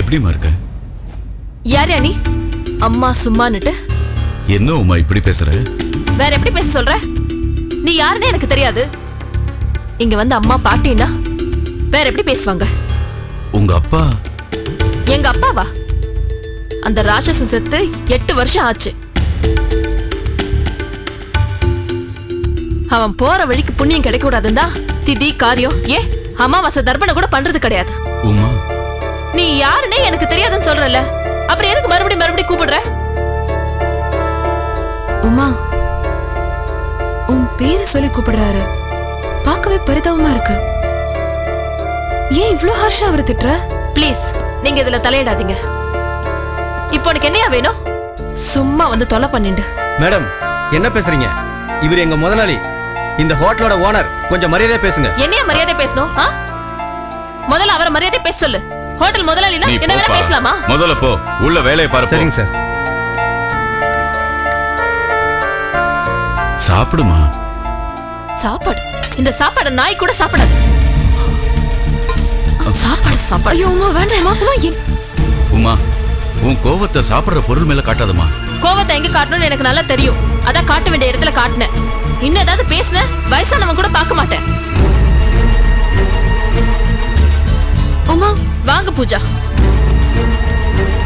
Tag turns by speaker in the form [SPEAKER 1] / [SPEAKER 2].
[SPEAKER 1] எப்படிமா இருக்க?
[SPEAKER 2] யார் நீ? அம்மா சும்மானுட்டு
[SPEAKER 1] என்ன உமா இப்படி பேசுற?
[SPEAKER 2] வேற எப்படி பேச சொல்ற? நீ யாருன்னு எனக்கு தெரியாது. இங்க வந்து அம்மா பாட்டினா வேற எப்படி பேசுவாங்க?
[SPEAKER 1] உங்க அப்பா?
[SPEAKER 2] எங்க அப்பாவா? அந்த ராட்சசன் செத்து 8 வருஷம் ஆச்சு. அவன் போற வழிக்கு புண்ணியம் கிடைக்க கூடாதுன்னா திதி காரியம் ஏன் அமாவாசை தர்ப்பணம் கூட பண்றது கிடையாது.
[SPEAKER 1] உமா,
[SPEAKER 2] நீ யாருன்னே எனக்கு தெரியாதுன்னு சொல்றல, அப்புறம் எதுக்கு மறுபடியும் கூப்பிடுற?
[SPEAKER 3] உமா, உன் பேரை சொல்லி கூப்பிடுறாரு. பார்க்கவே பரிதாபமா இருக்கு. ஏன் இவ்ளோ ஹார்ஷா அவரை திட்டுற?
[SPEAKER 2] ப்ளீஸ், நீங்க இதுல தலையிடாதீங்க. இப்போ உனக்கு என்னையா வேணும்? சும்மா வந்து தொலை பண்ணிண்டு.
[SPEAKER 4] மேடம், என்ன பேசுறீங்க? இவர் எங்க முதலாளி, இந்த ஹோட்டலோட ஓனர். கொஞ்சம் மரியாதை பேசுங்க.
[SPEAKER 2] என்னையா மரியாதை பேசணும்? முதல்ல அவரை மரியாதை பேச சொல்லு. ஹோட்டல் முதலாளினா என்ன வேணா பேசலாமா?
[SPEAKER 1] முதல்ல போ, உள்ள வேலையை பாரு.
[SPEAKER 4] சரிங்க சார்.
[SPEAKER 1] சாப்பிடுமா.
[SPEAKER 2] சாப்பாடு? இந்த சாப்பாடு நாய் கூட சாப்பிடாது. சாப்பாடு.
[SPEAKER 3] ஐயோ உமா, வேண்டாமா.
[SPEAKER 1] உமா, உன் கோவத்தை சாப்பிடுற பொருள் மேல காட்டாதமா.
[SPEAKER 2] கோவத்தை எங்க காட்டணும்னு எனக்கு நல்லா தெரியும். அதான் காட்ட வேண்டிய இடத்துல காட்டினேன். இன்னும் ஏதாவது பேசுன வயசானவன் கூட பார்க்க மாட்டேன்.
[SPEAKER 3] உமா,
[SPEAKER 2] வாங்க பூஜா.